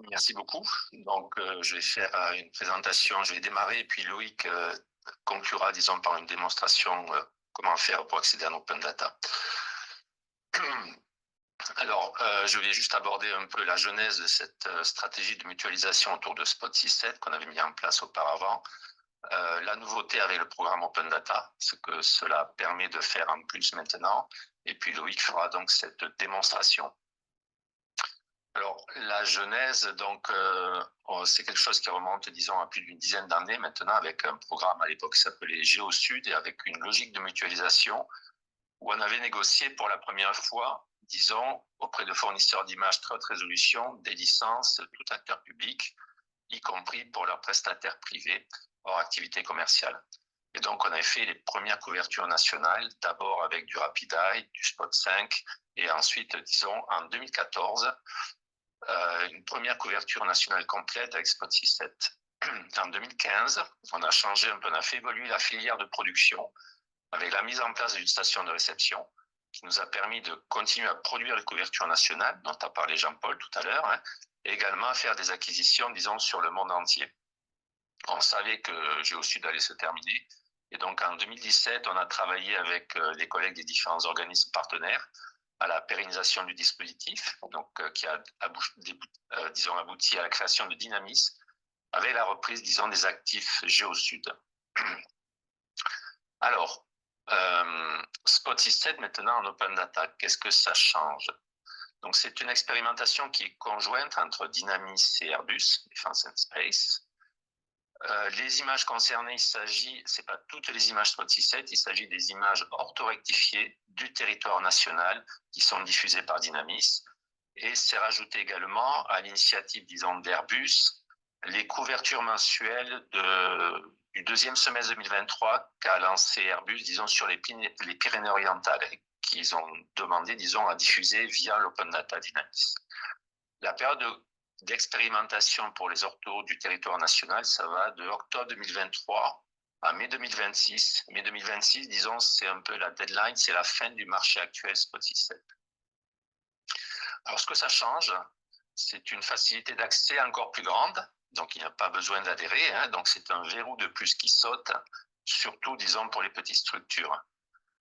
Merci beaucoup. Donc, je vais faire une présentation, je vais démarrer, et puis Loïc conclura, disons, par une démonstration comment faire pour accéder à un open data. Alors, je vais juste aborder un peu la genèse de cette stratégie de mutualisation autour de Spot 6.7 qu'on avait mis en place auparavant. La nouveauté avec le programme Open Data, ce que cela permet de faire en plus maintenant. Et puis Loïc fera donc cette démonstration. Alors, la genèse, donc, c'est quelque chose qui remonte, disons, à plus d'une dizaine d'années maintenant, avec un programme à l'époque qui s'appelait GeoSud et avec une logique de mutualisation où on avait négocié pour la première fois, disons, auprès de fournisseurs d'images très haute résolution, des licences, tout acteur public, y compris pour leurs prestataires privés hors activité commerciale. Et donc, on avait fait les premières couvertures nationales, d'abord avec du Rapid Eye, du Spot 5, et ensuite, disons, en 2014, une première couverture nationale complète avec Spot 6.7. En 2015, on a changé un peu, on a fait évoluer la filière de production avec la mise en place d'une station de réception qui nous a permis de continuer à produire les couvertures nationales, dont a parlé Jean-Paul tout à l'heure, et également à faire des acquisitions, disons, sur le monde entier. On savait que GeoSud allait se terminer, et donc en 2017, on a travaillé avec les collègues des différents organismes partenaires à la pérennisation du dispositif, donc, qui a abouti à la création de Dynamis, avec la reprise, disons, des actifs GeoSud. Alors, Spot 6.7 maintenant en open data, qu'est-ce que ça change? Donc, c'est une expérimentation qui est conjointe entre Dynamis et Airbus, Defence and Space. Les images concernées, c'est pas toutes les images Spot 6.7, il s'agit des images orthorectifiées du territoire national qui sont diffusées par Dynamis. Et c'est rajouté également à l'initiative, disons, d'Airbus, les couvertures mensuelles du deuxième semestre 2023 qu'a lancé Airbus, disons, sur les Pyrénées-Orientales, qu'ils ont demandé, disons, à diffuser via l'Open Data Dynamis. La période d'expérimentation pour les orthos du territoire national, ça va de octobre 2023 à mai 2026. Mai 2026, disons, c'est un peu la deadline, c'est la fin du marché actuel Spot 6.7. Alors, ce que ça change, c'est une facilité d'accès encore plus grande. Donc, il n'y a pas besoin d'adhérer. Donc, c'est un verrou de plus qui saute, surtout, disons, pour les petites structures.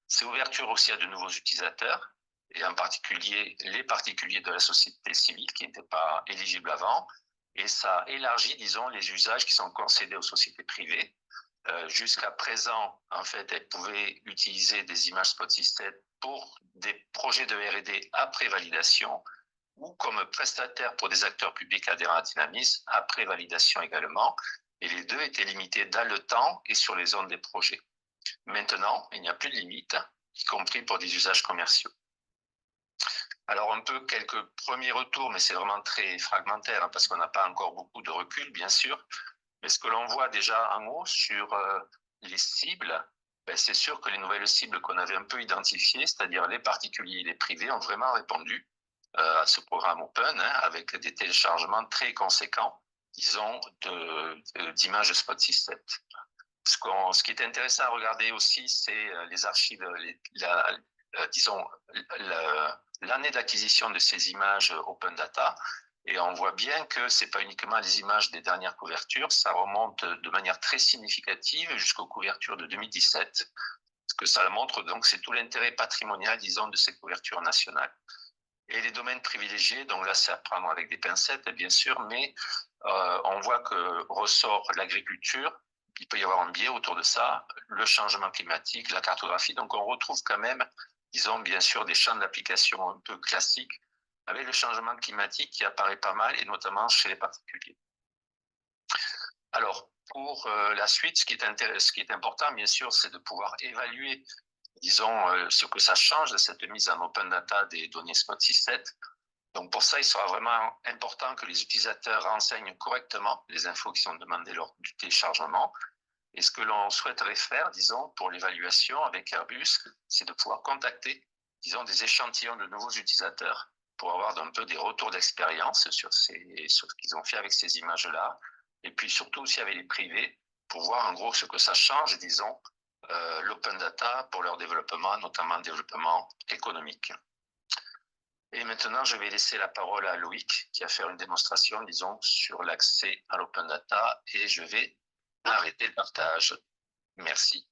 C'est ouverture aussi à de nouveaux utilisateurs, et en particulier les particuliers de la société civile qui n'étaient pas éligibles avant. Et ça élargit, disons, les usages qui sont concédés aux sociétés privées. Jusqu'à présent, en fait, elles pouvaient utiliser des images Spot 6.7 pour des projets de R&D après validation, ou comme prestataire pour des acteurs publics adhérents à Dynamis, après validation également, et les deux étaient limités dans le temps et sur les zones des projets. Maintenant, il n'y a plus de limite, y compris pour des usages commerciaux. Alors, un peu quelques premiers retours, mais c'est vraiment très fragmentaire, parce qu'on n'a pas encore beaucoup de recul, bien sûr. Mais ce que l'on voit déjà en haut sur les cibles, c'est sûr que les nouvelles cibles qu'on avait un peu identifiées, c'est-à-dire les particuliers et les privés, ont vraiment répondu à ce programme Open, avec des téléchargements très conséquents, disons, d'images Spot 6.7. Ce qui est intéressant à regarder aussi, c'est les archives, disons, l'année d'acquisition de ces images Open Data. Et on voit bien que ce n'est pas uniquement les images des dernières couvertures, ça remonte de manière très significative jusqu'aux couvertures de 2017. Ce que ça montre, donc, c'est tout l'intérêt patrimonial, disons, de ces couvertures nationales. Et les domaines privilégiés, donc là, c'est à prendre avec des pincettes, bien sûr, mais on voit que ressort l'agriculture, il peut y avoir un biais autour de ça, le changement climatique, la cartographie. Donc, on retrouve quand même, disons, bien sûr, des champs d'application un peu classiques, avec le changement climatique qui apparaît pas mal, et notamment chez les particuliers. Alors, pour la suite, ce qui est important, bien sûr, c'est de pouvoir évaluer, disons, ce que ça change de cette mise en open data des données Spot 6.7. Donc, pour ça, il sera vraiment important que les utilisateurs renseignent correctement les infos qui sont demandées lors du téléchargement. Et ce que l'on souhaiterait faire, disons, pour l'évaluation avec Airbus, c'est de pouvoir contacter, disons, des échantillons de nouveaux utilisateurs pour avoir un peu des retours d'expérience sur ce qu'ils ont fait avec ces images-là. Et puis surtout aussi avec les privés, pour voir en gros ce que ça change, disons, l'open data pour leur développement, notamment développement économique. Et maintenant, je vais laisser la parole à Loïc, qui va faire une démonstration, disons, sur l'accès à l'open data, et je vais arrêter le partage. Merci.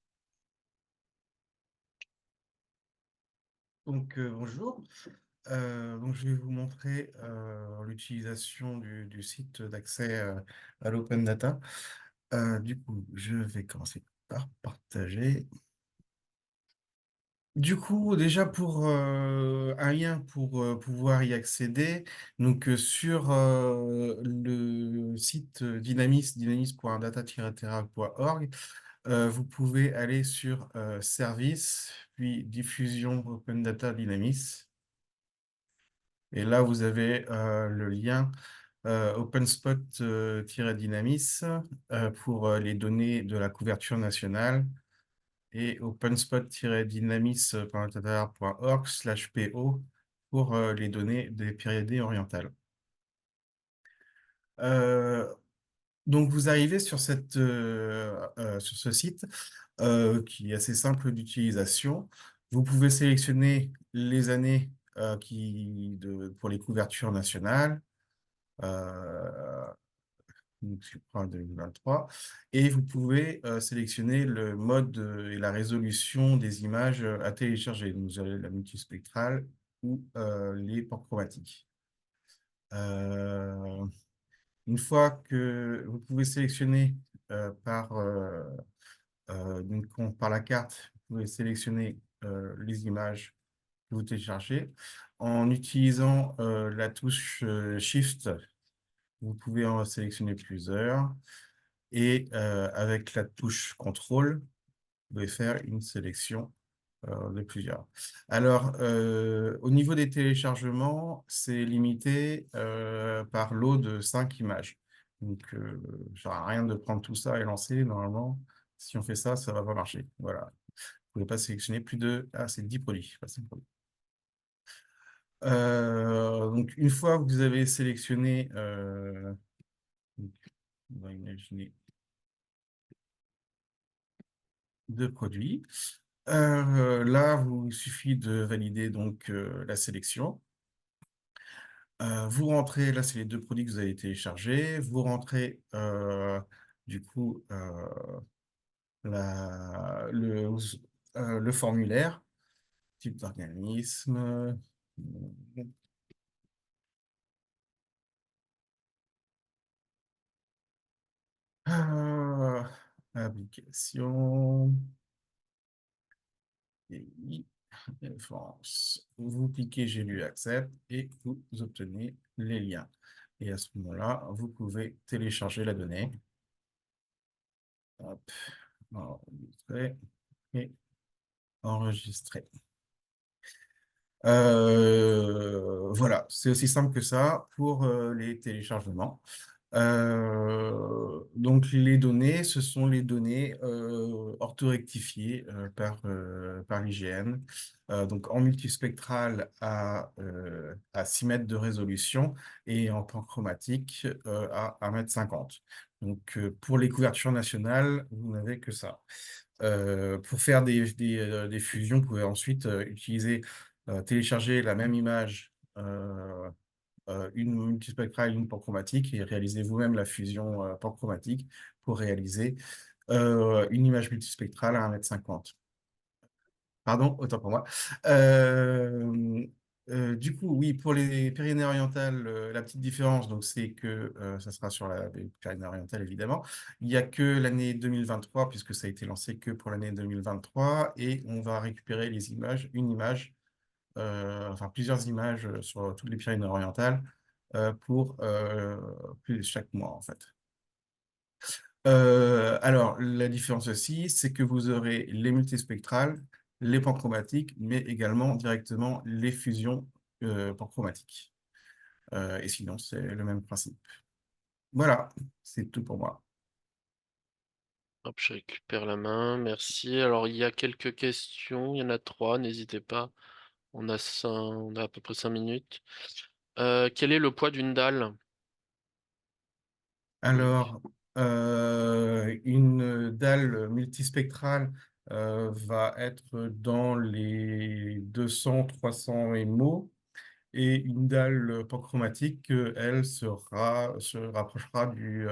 Donc, bonjour. Donc, je vais vous montrer l'utilisation du site d'accès à l'open data. Du coup, je vais commencer par partager. Du coup, déjà pour un lien pour pouvoir y accéder, donc sur le site dynamis.data-terra.org, vous pouvez aller sur Service, puis Diffusion Open Data Dynamis. Et là, vous avez le lien OpenSpot-Dynamis pour les données de la couverture nationale et openspot-dynamis.org/po pour les données des Pyrénées orientales. Donc, vous arrivez sur sur ce site qui est assez simple d'utilisation. Vous pouvez sélectionner les années pour les couvertures nationales. Euh, donc, je prends 2023. Et vous pouvez sélectionner le mode et la résolution des images à télécharger. Donc, vous avez la multispectrale ou les panchromatiques. Euh, une fois que vous pouvez sélectionner par la carte, vous pouvez sélectionner les images que vous téléchargez. En utilisant la touche Shift, vous pouvez en sélectionner plusieurs. Et avec la touche contrôle, vous pouvez faire une sélection de plusieurs. Alors, au niveau des téléchargements, c'est limité par lot de 5 images. Donc, ça sert à rien de prendre tout ça et lancer. Normalement, si on fait ça, ça ne va pas marcher. Voilà. Vous ne pouvez pas sélectionner plus de... Ah, c'est 10 produits, pas 5 produits. Donc, une fois que vous avez sélectionné, donc, on va imaginer 2 produits. Là, il suffit de valider donc la sélection. Vous rentrez, là, c'est les 2 produits que vous avez téléchargés. Vous rentrez du coup le formulaire, type d'organisme, euh, application, pays, France. Vous cliquez J'ai lu, accepte et vous obtenez les liens. Et à ce moment-là, vous pouvez télécharger la donnée. Hop, enregistrer et enregistrer. Voilà, c'est aussi simple que ça pour les téléchargements. Donc, les données, ce sont les données orthorectifiées par l'IGN. Donc, en multispectral à 6 mètres de résolution et en panchromatique à 1,50 m. Donc, pour les couvertures nationales, vous n'avez que ça. Pour faire des fusions, vous pouvez ensuite télécharger la même image une multispectrale et une panchromatique et réaliser vous-même la fusion panchromatique pour réaliser une image multispectrale à 1,50 m. Pardon, autant pour moi. Du coup, oui, pour les Pyrénées-Orientales, la petite différence, donc, c'est que ça sera sur les Pyrénées-Orientales, évidemment. Il n'y a que l'année 2023, puisque ça a été lancé que pour l'année 2023, et on va récupérer les images, enfin plusieurs images sur toutes les Pyrénées-Orientales pour chaque mois, en fait. Alors, la différence aussi, c'est que vous aurez les multispectrales, les panchromatiques, mais également directement les fusions panchromatiques. Et sinon, c'est le même principe. Voilà, c'est tout pour moi. Hop, je récupère la main, merci. Alors, il y a quelques questions, il y en a 3, n'hésitez pas. On a à peu près 5 minutes. Quel est le poids d'une dalle, Loïc? Alors, une dalle multispectrale va être dans les 200-300 MO et une dalle panchromatique, elle se rapprochera du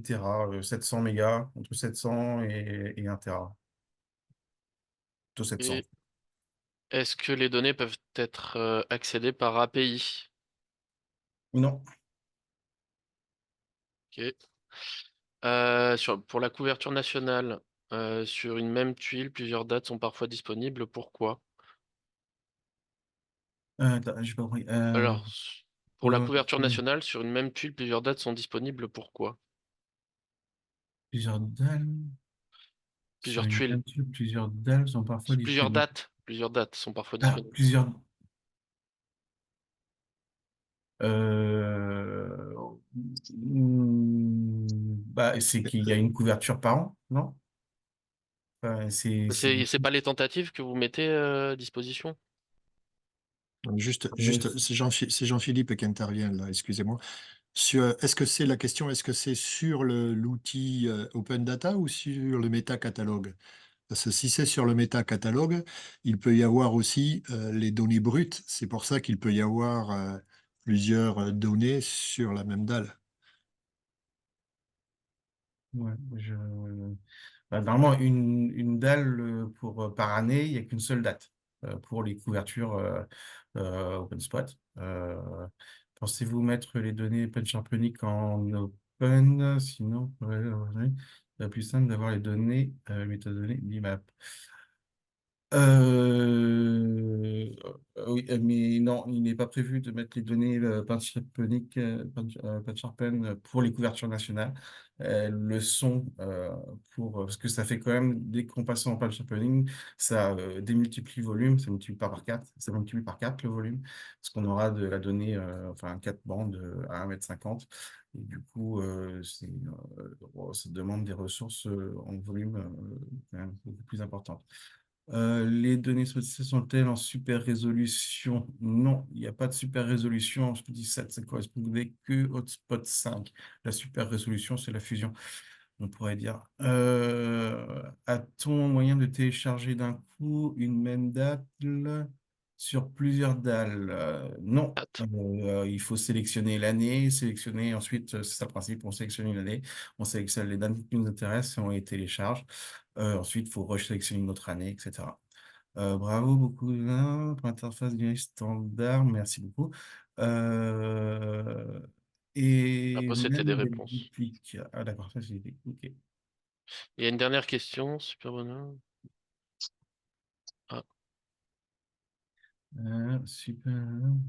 Tera, 700 mégas, entre 700 et 1 Tera. Plutôt 700. Et est-ce que les données peuvent être accédées par API? Non, Ok. Pour la couverture nationale, sur une même tuile, plusieurs dates sont parfois disponibles. Pourquoi? attends, j'ai pas compris. Alors, pour la Euh, couverture nationale, sur une même tuile, plusieurs dates sont disponibles. Pourquoi? Plusieurs dalles. Sur Plusieurs une tuiles, peinture, plusieurs dalles sont parfois disponibles. plusieurs dates sont parfois Ah, disponibles. plusieurs. Euh, Bah, c'est qu'il y a une couverture par an, non? Enfin, C'est pas les tentatives que vous mettez à disposition? C'est Jean-Philippe qui intervient là, excusez-moi. Est-ce que c'est la question, est-ce que c'est sur l'outil Open Data ou sur le métacatalogue? Parce que si c'est sur le métacatalogue, il peut y avoir aussi les données brutes. C'est pour ça qu'il peut y avoir plusieurs données sur la même dalle. Ouais, bah, normalement, une dalle par année, il n'y a qu'une seule date pour les couvertures OpenSpot. Pensez-vous mettre les données PenSharpunic en open? Sinon, la plus simple d'avoir les données, métadonnées d'IMAP. Oui, mais non, il n'est pas prévu de mettre les données PenSharpunic, PenSharpen pour les couvertures nationales. Elles le sont parce que ça fait quand même, dès qu'on passe en PenSharpening, ça démultiplie le volume, ça multiplie pas par 4, ça multiplie par 4 le volume, parce qu'on aura de la donnée, enfin 4 bandes à 1,50 m. Et du coup, ça demande des ressources en volume quand même beaucoup plus importantes. Les données sollicitées sont-elles en super résolution? Non, il n'y a pas de super résolution. Je te dis 7, ça ne correspondait que Hotspot 5. La super résolution, c'est la fusion, on pourrait dire. A-t-on moyen de télécharger d'un coup une même dalle sur plusieurs dalles? Non. Date. Il faut sélectionner l'année, sélectionner ensuite, c'est ça le principe, on sélectionne une année, on sélectionne les dates qui nous intéressent et on les télécharge. Ensuite, il faut resélectionner une autre année, etc. Bravo beaucoup pour l'interface du standard, merci beaucoup. Et Après, c'était des même des réponses. dupliques. Ah d'accord, ça c'est ok. Il y a une dernière question, super bonheur. Ah, Super.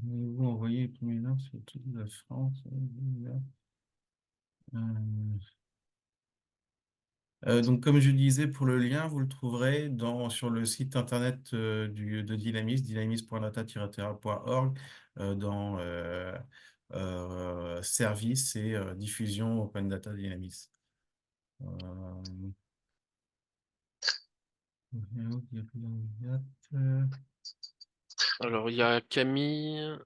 Vous envoyez les premiers noms sur toute la France. Donc, comme je disais, pour le lien, vous le trouverez sur le site internet de Dynamis, dynamis.data-terra.org, dans service et diffusion Open Data Dynamis. alors, il y a Camille.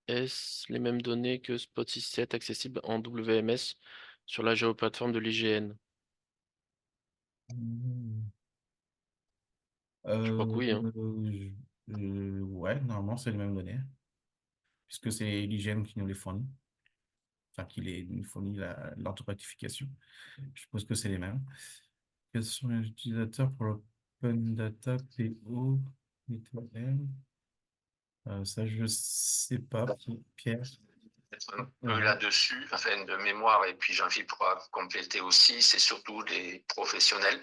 Est-ce les mêmes données que Spot 6.7 accessibles en WMS sur la géoplateforme de l'IGN? Je crois que oui, hein. Ouais, normalement, c'est les mêmes données, puisque c'est l'IGN qui nous les fournit, enfin, nous fournit l'auto-rectification. Je suppose que c'est les mêmes. Quels sont les utilisateurs pour l'Open Data PO et TM? Ça, je sais pas, Pierre. Un peu là-dessus, enfin de mémoire, et puis Jean-Philippe pourra compléter aussi, c'est surtout les professionnels.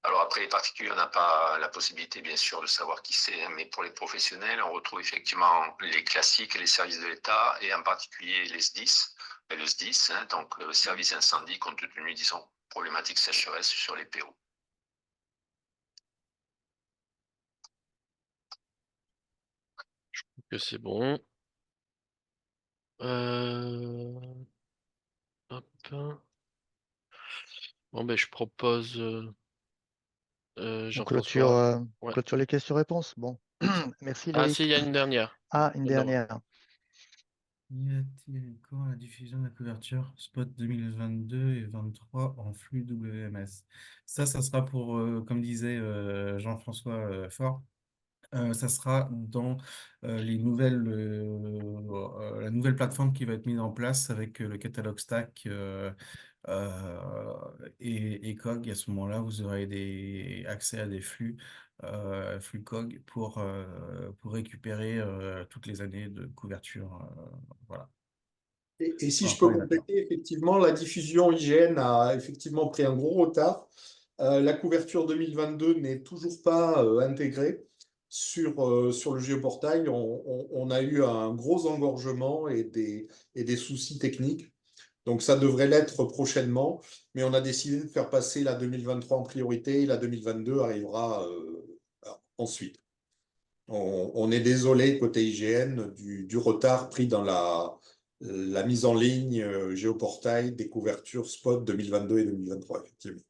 Alors après, les particuliers, on n'a pas la possibilité, bien sûr, de savoir qui c'est, mais pour les professionnels, on retrouve effectivement les classiques, les services de l'État, et en particulier les SDIS, et le SDIS, hein, donc le service incendie, compte tenu, disons, problématique sécheresse sur les PO. Que c'est bon. Euh, Hop. Bon, ben, je propose On clôture, Jean-François. Ouais. clôture les questions-réponses. Bon, merci Ah, si, il Loïc. y a une dernière. Ah, une Non. dernière. Y a-t-il quand la diffusion de la couverture Spot 2022 et 23 en flux WMS? Ça sera pour, comme disait Jean-François Faure, Ça sera dans la nouvelle plateforme qui va être mise en place avec le catalogue Stack et Cog. Et à ce moment-là, vous aurez accès à des flux Cog pour récupérer toutes les années de couverture. Voilà. Et si Par je peux rapport à les compléter, effectivement, la diffusion IGN a effectivement pris un gros retard. La couverture 2022 n'est toujours pas intégrée sur le géoportail. On a eu un gros engorgement et des soucis techniques. Donc ça devrait l'être prochainement, mais on a décidé de faire passer la 2023 en priorité et la 2022 arrivera ensuite. On est désolé côté IGN du retard pris dans la mise en ligne géoportail des couvertures spot 2022 et 2023, effectivement.